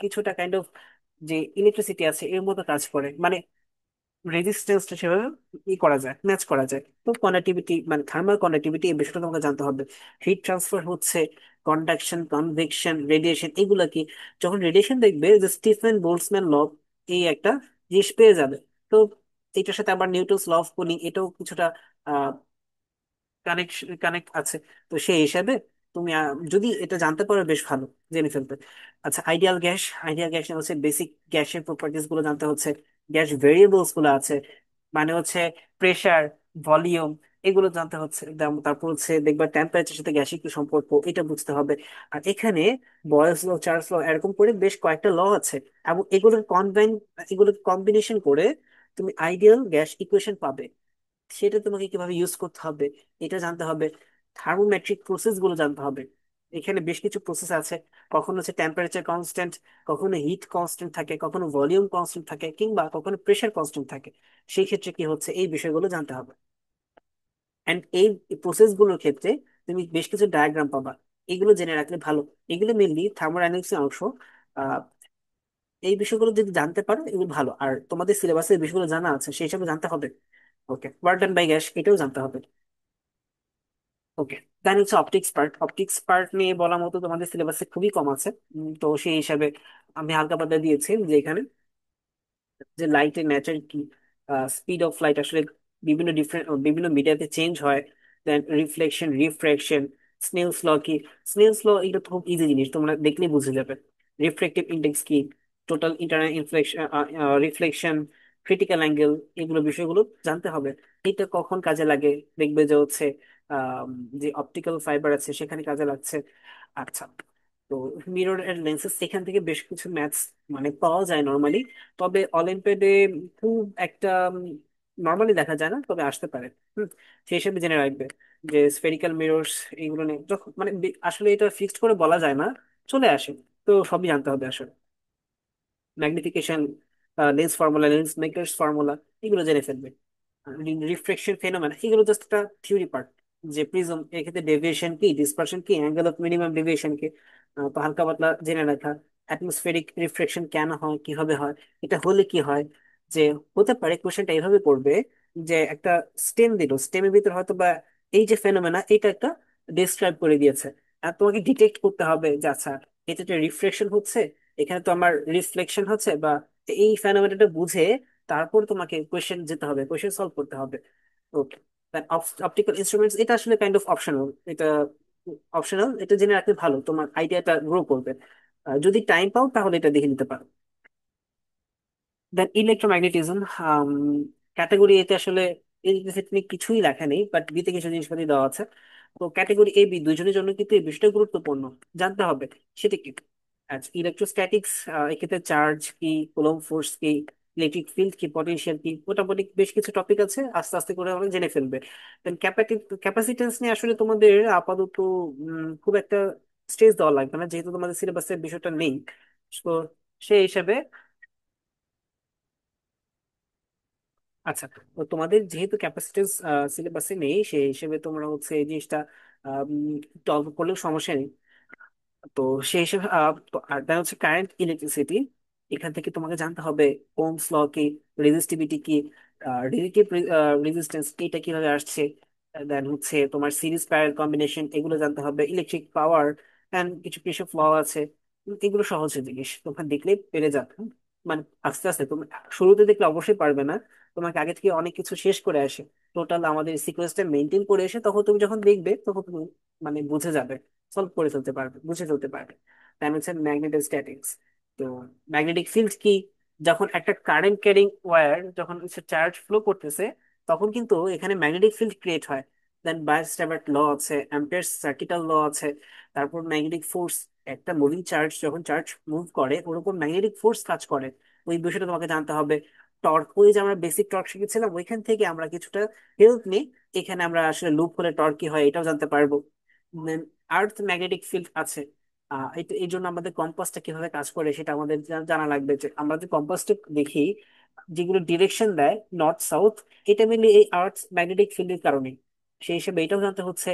কিছুটা কাইন্ড অফ যে ইলেকট্রিসিটি আছে এর মতো কাজ করে, মানে রেজিস্ট্যান্সটা সেভাবে করা যায়, ম্যাচ করা যায়। তো কন্ডাক্টিভিটি মানে থার্মাল কন্ডাক্টিভিটি এই বিষয়টা তোমাকে জানতে হবে। হিট ট্রান্সফার হচ্ছে কন্ডাকশন, কনভেকশন, রেডিয়েশন, এগুলা কি, যখন রেডিয়েশন দেখবে যে স্টিফেন বোল্টজম্যান ল, এই একটা জিনিস পেয়ে যাবে। তো এটার সাথে আবার নিউটনস ল অফ কুলিং এটাও কিছুটা কানেক্ট আছে। তো সেই হিসাবে তুমি যদি এটা জানতে পারো বেশ ভালো, জেনে ফেলতে। আচ্ছা, আইডিয়াল গ্যাস হচ্ছে বেসিক গ্যাসের প্রপার্টিস গুলো জানতে হচ্ছে। গ্যাস ভেরিয়েবলস গুলো আছে, মানে হচ্ছে প্রেসার, ভলিউম, এগুলো জানতে হচ্ছে। তারপর হচ্ছে দেখবা টেম্পারেচার সাথে গ্যাসের কি সম্পর্ক এটা বুঝতে হবে। আর এখানে বয়েলস ল, চার্লস ল, এরকম করে বেশ কয়েকটা ল আছে, এবং এগুলোকে কম্বিনেশন করে তুমি আইডিয়াল গ্যাস ইকুয়েশন পাবে। সেটা তোমাকে কিভাবে ইউজ করতে হবে এটা জানতে হবে। থার্মোমেট্রিক প্রসেস গুলো জানতে হবে। এখানে বেশ কিছু প্রসেস আছে। কখনো হচ্ছে টেম্পারেচার কনস্ট্যান্ট, কখনো হিট কনস্ট্যান্ট থাকে, কখনো ভলিউম কনস্ট্যান্ট থাকে, কিংবা কখনো প্রেশার কনস্ট্যান্ট থাকে। সেই ক্ষেত্রে কি হচ্ছে, এই বিষয়গুলো জানতে হবে। অ্যান্ড এই প্রসেস গুলোর ক্ষেত্রে তুমি বেশ কিছু ডায়াগ্রাম পাবা, এগুলো জেনে রাখলে ভালো। এগুলো মেনলি থার্মোডাইনামিক্স এর অংশ। আহ, এই বিষয়গুলো যদি জানতে পারো এগুলো ভালো, আর তোমাদের সিলেবাসে এই বিষয়গুলো জানা আছে সেই হিসাবে জানতে হবে। ওকে, ওয়ার্ক ডান বাই গ্যাস এটাও জানতে হবে। ওকে, দেন হচ্ছে অপটিক্স পার্ট। অপটিক্স পার্ট নিয়ে বলার মতো তোমাদের সিলেবাসে খুবই কম আছে। তো সেই হিসাবে আমি হালকা পাতলা দিয়েছি যে এখানে যে লাইটের নেচার কি, স্পিড অফ লাইট আসলে বিভিন্ন মিডিয়াতে চেঞ্জ হয়। দেন রিফ্লেকশন, রিফ্র্যাকশন, স্নেলস ল কি। স্নেলস ল এটা তো খুব ইজি জিনিস, তোমরা দেখলেই বুঝে যাবে। রিফ্রেক্টিভ ইন্ডেক্স কি, total internal inflection, reflection, critical angle, এগুলো বিষয়গুলো জানতে হবে। এটা কখন কাজে লাগে, দেখবে যে হচ্ছে আহ, যে অপটিক্যাল ফাইবার আছে সেখানে কাজে লাগছে। আচ্ছা, তো মিরর এন্ড লেন্সেস এখান থেকে বেশ কিছু ম্যাথস মানে পাওয়া যায় নর্মালি। তবে অলিম্পিয়াডে খুব একটা নর্মালি দেখা যায় না, তবে আসতে পারে। হুম, সেই হিসেবে জেনে রাখবে যে স্ফেরিক্যাল মিরর্স এইগুলো নিয়ে যখন মানে আসলে এটা ফিক্সড করে বলা যায় না, চলে আসে। তো সবই জানতে হবে আসলে। Magnification, lens formula, lens makers formula, এগুলো জেনে ফেলবে। রিফ্লেকশন ফেনোমেনা এগুলো জাস্ট একটা থিওরি পার্ট। যে প্রিজম, এক্ষেত্রে ডেভিয়েশন কি, ডিসপারশন কি, অ্যাঙ্গেল অফ মিনিমাম ডেভিয়েশন কি, তো হালকা পাতলা জেনে রাখা। অ্যাটমসফেরিক রিফ্লেকশন কেন হয়, কিভাবে হয়, এটা হলে কি হয়। যে হতে পারে কোশ্চেনটা এইভাবে পড়বে যে একটা স্টেম দিল, স্টেমের ভিতর হয়তো বা এই যে ফেনোমেনা এটা একটা ডিসক্রাইব করে দিয়েছে। আর তোমাকে ডিটেক্ট করতে হবে যে আচ্ছা, এটা তো রিফ্লেকশন হচ্ছে, এখানে তো আমার রিফ্লেকশন হচ্ছে, বা এই ফেনোমেনাটা বুঝে তারপর তোমাকে কোয়েশ্চেন যেতে হবে, কোয়েশ্চেন সলভ করতে হবে। ওকে, অপটিক্যাল ইনস্ট্রুমেন্টস এটা আসলে কাইন্ড অফ অপশনাল। এটা অপশনাল, এটা জেনে রাখলে ভালো, তোমার আইডিয়াটা গ্রো করবে। যদি টাইম পাও তাহলে এটা দেখে নিতে পারো। দেন ইলেকট্রোম্যাগনেটিজম ক্যাটাগরি, এতে আসলে ইলেকট্রিসিটি নিয়ে কিছুই লেখা নেই, বাট বিতে কিছু জিনিসপাতি দেওয়া আছে। তো ক্যাটাগরি এ বি দুইজনের জন্য কিন্তু এই বিষয়টা গুরুত্বপূর্ণ, জানতে হবে। সেটা কি? আচ্ছা, ইলেকট্রোস্ট্যাটিক্স, এক্ষেত্রে চার্জ কি, কুলম্ব ফোর্স কি, ইলেকট্রিক ফিল্ড কি, পটেনশিয়াল কি, মোটামুটি বেশ কিছু টপিক আছে, আস্তে আস্তে করে আমরা জেনে ফেলবে। দেন ক্যাপাসিটেন্স নিয়ে আসলে তোমাদের আপাতত খুব একটা স্ট্রেস দেওয়া লাগবে না, যেহেতু তোমাদের সিলেবাসের বিষয়টা নেই। তো সেই হিসাবে আচ্ছা, তো তোমাদের যেহেতু ক্যাপাসিটিস সিলেবাসে নেই, সেই হিসেবে তোমরা হচ্ছে এই জিনিসটা একটু অল্প করলেও সমস্যা নেই। তো সেই হিসেবে আর তার হচ্ছে কারেন্ট ইলেকট্রিসিটি, এখান থেকে তোমাকে জানতে হবে ওমস ল কি, রেজিস্টিভিটি কি, রিলেটিভ রেজিস্ট্যান্স এটা কিভাবে আসছে। দেন হচ্ছে তোমার সিরিজ প্যারেলাল কম্বিনেশন, এগুলো জানতে হবে। ইলেকট্রিক পাওয়ার এন্ড কিছু কিছু ল আছে। এগুলো সহজ জিনিস, তোমরা দেখলেই পেরে যাবে। মানে আস্তে আস্তে তুমি শুরুতে দেখলে অবশ্যই পারবে না, তোমাকে আগে থেকে অনেক কিছু শেষ করে আসে, টোটাল আমাদের সিকোয়েন্সটা মেনটেন করে এসে তখন তুমি যখন দেখবে তখন তুমি মানে বুঝে যাবে, সলভ করে ফেলতে পারবে, বুঝে ফেলতে পারবে। তাই হচ্ছে ম্যাগনেটোস্ট্যাটিক্স। তো ম্যাগনেটিক ফিল্ড কি, যখন একটা কারেন্ট ক্যারিং ওয়্যার যখন চার্জ ফ্লো করতেছে তখন কিন্তু এখানে ম্যাগনেটিক ফিল্ড ক্রিয়েট হয়। দেন বায়োস্যাভার্ট ল আছে, অ্যাম্পিয়ার সার্কিটাল ল আছে। তারপর ম্যাগনেটিক ফোর্স, একটা মুভিং চার্জ যখন চার্জ মুভ করে ওরকম ম্যাগনেটিক ফোর্স কাজ করে, ওই বিষয়টা তোমাকে জানতে হবে। টর্ক, ওই যে আমরা বেসিক টর্ক শিখেছিলাম ওইখান থেকে আমরা কিছুটা হেল্প নিই, এখানে আমরা আসলে লুপ হলে টর্ক কি হয় এটাও জানতে পারবো। আর্থ ম্যাগনেটিক ফিল্ড আছে। এই জন্য আমাদের কম্পাসটা কিভাবে কাজ করে সেটা আমাদের জানা লাগবে। যে আমরা যে কম্পাসটা দেখি, যেগুলো ডিরেকশন দেয় নর্থ সাউথ, এটা মেনলি এই আর্থ ম্যাগনেটিক ফিল্ডের কারণে। সেই হিসেবে এটাও জানতে হচ্ছে।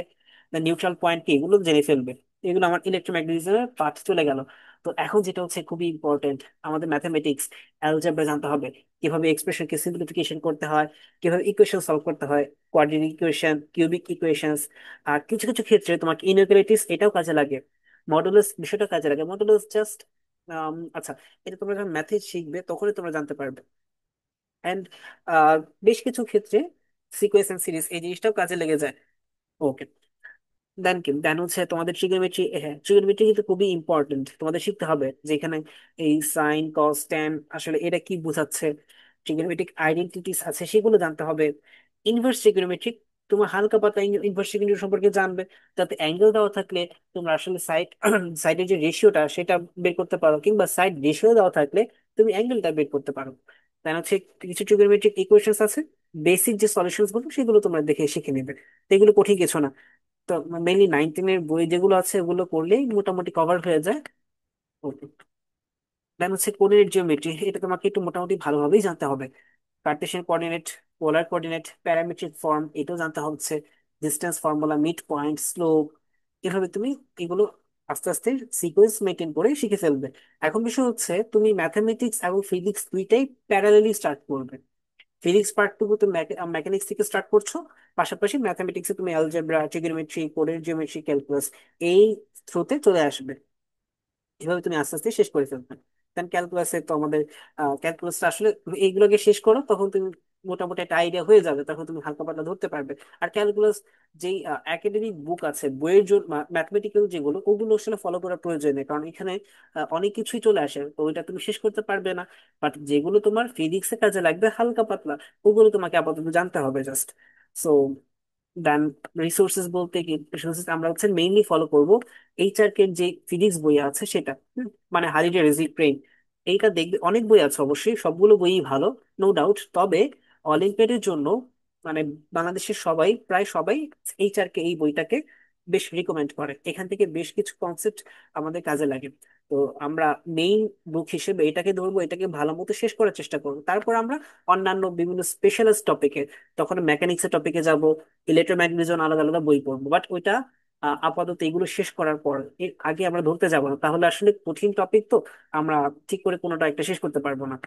নিউট্রাল পয়েন্ট কি, এগুলো জেনে ফেলবে। এগুলো আমার ইলেকট্রোম্যাগনেটিজমের পার্ট চলে গেল। তো এখন যেটা হচ্ছে খুবই ইম্পর্টেন্ট, আমাদের ম্যাথমেটিক্স, অ্যালজেব্রা জানতে হবে। কিভাবে এক্সপ্রেশনকে সিম্পলিফিকেশন করতে হয়, কিভাবে ইকুয়েশন সলভ করতে হয়, কোয়াড্রেটিক ইকুয়েশন, কিউবিক ইকুয়েশনস। আর কিছু কিছু ক্ষেত্রে তোমাকে ইনইকুয়ালিটিস এটাও কাজে লাগে, মডুলাস বিষয়টা কাজে লাগে। মডুলাস জাস্ট আচ্ছা, এটা তোমরা যখন ম্যাথে শিখবে তখনই তোমরা জানতে পারবে। অ্যান্ড বেশ কিছু ক্ষেত্রে সিকোয়েন্স এন্ড সিরিজ এই জিনিসটাও কাজে লেগে যায়। ওকে, দেন কি, দেন হচ্ছে তোমাদের ট্রিগোনোমেট্রি। হ্যাঁ, ট্রিগোনোমেট্রি কিন্তু খুবই ইম্পর্টেন্ট, তোমাদের শিখতে হবে যে এখানে এই সাইন কস ট্যান আসলে এটা কি বোঝাচ্ছে। ট্রিগোনোমেট্রিক আইডেন্টিটিস আছে, সেগুলো জানতে হবে। ইনভার্স ট্রিগোনোমেট্রিক, তোমার হালকা পাতলা ইনভার্স ট্রিগোনোমেট্রি সম্পর্কে জানবে, যাতে অ্যাঙ্গেল দেওয়া থাকলে তোমরা আসলে সাইড সাইডের যে রেশিওটা সেটা বের করতে পারো, কিংবা সাইড রেশিও দেওয়া থাকলে তুমি অ্যাঙ্গেলটা বের করতে পারো। তাই হচ্ছে কিছু ট্রিগোনোমেট্রিক ইকুয়েশনস আছে, বেসিক যে সলিউশনস গুলো সেগুলো তোমরা দেখে শিখে নেবে। তো এগুলো কঠিন কিছু না। তো মেইনলি 9-10 বই যেগুলো আছে ওগুলো করলেই মোটামুটি কভার হয়ে যায়। দেন হচ্ছে কোঅর্ডিনেট জিওমেট্রি, এটা তোমাকে একটু মোটামুটি ভালোভাবেই জানতে হবে। Kardashian coordinate, polar coordinate, parametric form এটাও জানতে হচ্ছে, distance formula, mid point, slope, এভাবে তুমি এগুলো আস্তে আস্তে সিকোয়েন্স মেনটেন করে শিখে ফেলবে। এখন বিষয় হচ্ছে তুমি ম্যাথামেটিক্স এবং ফিজিক্স দুইটাই প্যারালালি স্টার্ট করবে। ফিজিক্স পার্টটুকু তুমি মেকানিক্স থেকে স্টার্ট করছো, পাশাপাশি ম্যাথামেটিক্সে তুমি algebra, trigonometry, coordinate geometry, calculus এই থ্রুতে চলে আসবে। এভাবে তুমি আস্তে আস্তে শেষ করে ফেলবে। দেন ক্যালকুলাসে তো আমাদের ক্যালকুলাসটা আসলে তুমি এইগুলোকে শেষ করো, তখন তুমি মোটামুটি একটা আইডিয়া হয়ে যাবে, তখন তুমি হালকা পাতলা ধরতে পারবে। আর ক্যালকুলাস যেই একাডেমিক বুক আছে বইয়ের জন্য, ম্যাথমেটিক্যাল যেগুলো ওগুলো আসলে ফলো করার প্রয়োজন নেই, কারণ এখানে অনেক কিছুই চলে আসে, তো ওইটা তুমি শেষ করতে পারবে না। বাট যেগুলো তোমার ফিজিক্সে কাজে লাগবে হালকা পাতলা, ওগুলো তোমাকে আপাতত জানতে হবে জাস্ট। সো দেন রিসোর্সেস বলতে কি, রিসোর্সেস আমরা হচ্ছে মেইনলি ফলো করব এইচআরকে যে ফিজিক্স বই আছে সেটা, মানে হালিডে রেসিক ট্রেন, এইটা দেখবে। অনেক বই আছে অবশ্যই, সবগুলো বইই ভালো, নো ডাউট। তবে অলিম্পিয়াডের জন্য মানে বাংলাদেশের সবাই, প্রায় সবাই এইচআরকে এই বইটাকে বেশ রিকমেন্ড করে। এখান থেকে বেশ কিছু কনসেপ্ট আমাদের কাজে লাগে। তো আমরা মেইন বুক হিসেবে এটাকে ধরবো, এটাকে ভালো মতো শেষ করার চেষ্টা করবো। তারপর আমরা অন্যান্য বিভিন্ন স্পেশালিস্ট টপিকে, তখন মেকানিক্সের টপিকে যাব, ইলেকট্রোম্যাগনেটিজম আলাদা আলাদা বই পড়বো। বাট ওইটা আপাতত এগুলো শেষ করার পর, এর আগে আমরা ধরতে যাব না, তাহলে আসলে কঠিন টপিক তো আমরা ঠিক করে কোনোটা একটা শেষ করতে পারবো না।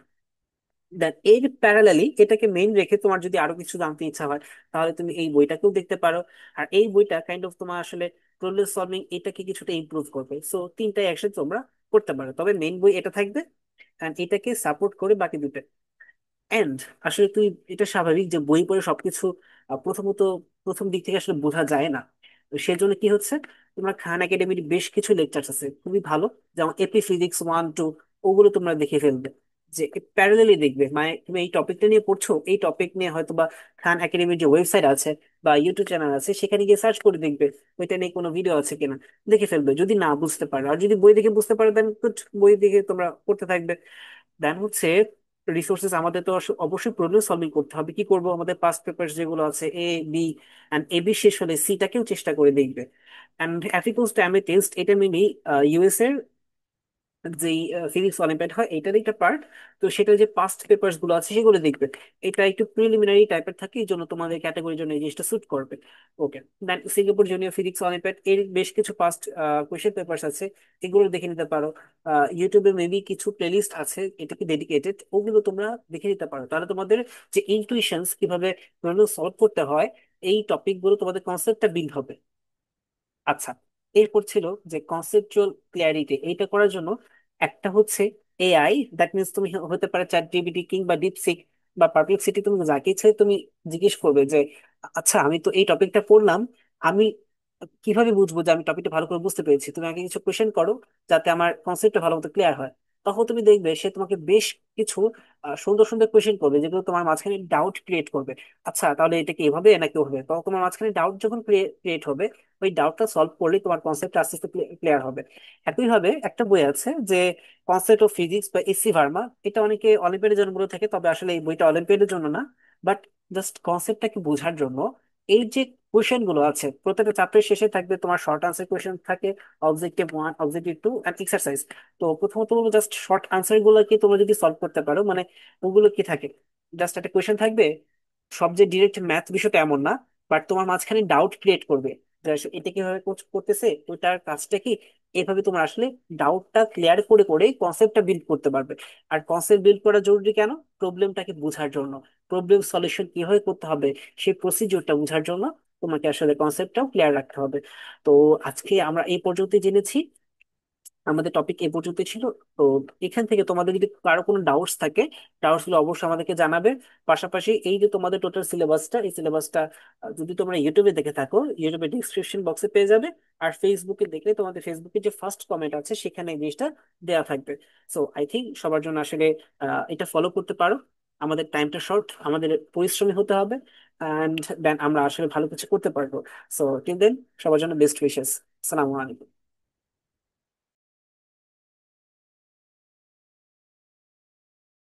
দেন এর প্যারালালি এটাকে মেইন রেখে তোমার যদি আরো কিছু জানতে ইচ্ছা হয়, তাহলে তুমি এই বইটাকেও দেখতে পারো। আর এই বইটা কাইন্ড অফ তোমার আসলে প্রবলেম সলভিং এটাকে কিছুটা ইমপ্রুভ করবে। সো তিনটাই একসাথে তোমরা করতে পারো, তবে মেইন বই এটা থাকবে, এন্ড এটাকে সাপোর্ট করে বাকি দুটো। এন্ড আসলে তুই, এটা স্বাভাবিক যে বই পড়ে সবকিছু প্রথমত প্রথম দিক থেকে আসলে বোঝা যায় না। তো সেজন্য কি হচ্ছে, তোমরা খান একাডেমির বেশ কিছু লেকচার আছে খুবই ভালো, যেমন এপি ফিজিক্স 1, 2, ওগুলো তোমরা দেখে ফেলবে। যে প্যারালালি দেখবে, মানে তুমি এই টপিকটা নিয়ে পড়ছো, এই টপিক নিয়ে হয়তো বা খান একাডেমির যে ওয়েবসাইট আছে বা ইউটিউব চ্যানেল আছে সেখানে গিয়ে সার্চ করে দেখবে ওইটা নিয়ে কোনো ভিডিও আছে কিনা, দেখে ফেলবে যদি না বুঝতে পারো। আর যদি বই দেখে বুঝতে পারো দেন বই দেখে তোমরা পড়তে থাকবে। দেন হচ্ছে রিসোর্সেস, আমাদের তো অবশ্যই প্রবলেম সলভিং করতে হবে। কি করব, আমাদের পাস্ট পেপার যেগুলো আছে এ, বি, এন্ড এ বি শেষ হলে সিটাকেও চেষ্টা করে দেখবে। এন্ড অ্যাফিকোস টু অ্যামেথিস্ট, এটা মেনলি ইউএস এর যে ফিজিক্স অলিম্পিয়াড হয় এটার একটা পার্ট। তো সেটা যে পাস্ট পেপার্স গুলো আছে সেগুলো দেখবে। এটা একটু প্রিলিমিনারি টাইপের থাকে, এই জন্য তোমাদের ক্যাটাগরির জন্য এই জিনিসটা স্যুট করবে। ওকে। দেন সিঙ্গাপুর জুনিয়র ফিজিক্স অলিম্পিয়াড এর বেশ কিছু পাস্ট কোয়েশ্চেন পেপার্স আছে, এগুলো দেখে নিতে পারো। ইউটিউবে মেবি কিছু প্লেলিস্ট আছে এটাকে ডেডিকেটেড, ওগুলো তোমরা দেখে নিতে পারো। তাহলে তোমাদের যে ইনটুইশনস কিভাবে সলভ করতে হয়, এই টপিক গুলো তোমাদের কনসেপ্টটা বিল্ড হবে। আচ্ছা, এরপর ছিল যে কনসেপচুয়াল ক্লিয়ারিটি, এইটা করার জন্য একটা হচ্ছে এআই, দ্যাট মিনস তুমি হতে পারে চ্যাট জিপিটি কিংবা ডিপসিক বা পারপ্লেক্সিটি, তুমি যাকে ইচ্ছে তুমি জিজ্ঞেস করবে যে আচ্ছা আমি তো এই টপিকটা পড়লাম, আমি কিভাবে বুঝবো যে আমি টপিকটা ভালো করে বুঝতে পেরেছি, তুমি আগে কিছু কোয়েশ্চেন করো যাতে আমার কনসেপ্টটা ভালো মতো ক্লিয়ার হয়। তখন তুমি দেখবে সে তোমাকে বেশ কিছু সুন্দর সুন্দর কোয়েশ্চেন করবে যেগুলো তোমার মাঝখানে ডাউট ক্রিয়েট করবে। আচ্ছা তাহলে এটা কি এভাবে নাকি ওভাবে, তখন তোমার মাঝখানে ডাউট যখন ক্রিয়েট হবে, ওই ডাউটটা সলভ করলে তোমার কনসেপ্ট আস্তে আস্তে ক্লিয়ার হবে। একইভাবে একটা বই আছে যে কনসেপ্ট অফ ফিজিক্স বা এসি ভার্মা, এটা অনেকে অলিম্পিয়াডের জন্য বলে থাকে, তবে আসলে এই বইটা অলিম্পিয়াডের জন্য না, বাট জাস্ট কনসেপ্টটাকে বোঝার জন্য। এই যে কোয়েশ্চেন গুলো আছে প্রত্যেকটা চ্যাপ্টারের শেষে থাকবে তোমার শর্ট আনসার কোয়েশ্চেন থাকে, অবজেক্টিভ 1, অবজেক্টিভ 2 এন্ড এক্সারসাইজ। তো প্রথমত বলবো জাস্ট শর্ট আনসার গুলোকে তোমরা যদি সলভ করতে পারো, মানে ওগুলো কি থাকে, জাস্ট একটা কোয়েশ্চেন থাকবে, সব যে ডিরেক্ট ম্যাথ বিষয়টা এমন না, বাট তোমার মাঝখানে ডাউট ক্রিয়েট করবে যে আসলে এটা কিভাবে করতেছে, ওইটার কাজটা কি, এভাবে তোমরা আসলে ডাউটটা ক্লিয়ার করে করে কনসেপ্টটা বিল্ড করতে পারবে। আর কনসেপ্ট বিল্ড করা জরুরি কেন, প্রবলেমটাকে বোঝার জন্য, প্রবলেম সলিউশন কিভাবে করতে হবে সেই প্রসিজিওরটা বোঝার জন্য তোমাকে আসলে কনসেপ্টটাও ক্লিয়ার রাখতে হবে। তো আজকে আমরা এই পর্যন্ত জেনেছি, আমাদের টপিক এ পর্যন্ত ছিল। তো এখান থেকে তোমাদের যদি কারো কোনো ডাউটস থাকে, ডাউটস গুলো অবশ্যই আমাদেরকে জানাবে। পাশাপাশি এই যে তোমাদের টোটাল সিলেবাসটা, এই সিলেবাসটা যদি তোমরা ইউটিউবে দেখে থাকো, ইউটিউবে ডিসক্রিপশন বক্সে পেয়ে যাবে। আর ফেসবুকে দেখলে তোমাদের ফেসবুকে যে ফার্স্ট কমেন্ট আছে সেখানে এই জিনিসটা দেওয়া থাকবে। সো আই থিঙ্ক সবার জন্য আসলে এটা ফলো করতে পারো। আমাদের টাইমটা শর্ট, আমাদের পরিশ্রমী হতে হবে, অ্যান্ড দেন আমরা আসলে ভালো কিছু করতে পারবো। সো টিল দেন, সবার জন্য বেস্ট উইশেস। আসসালামু আলাইকুম।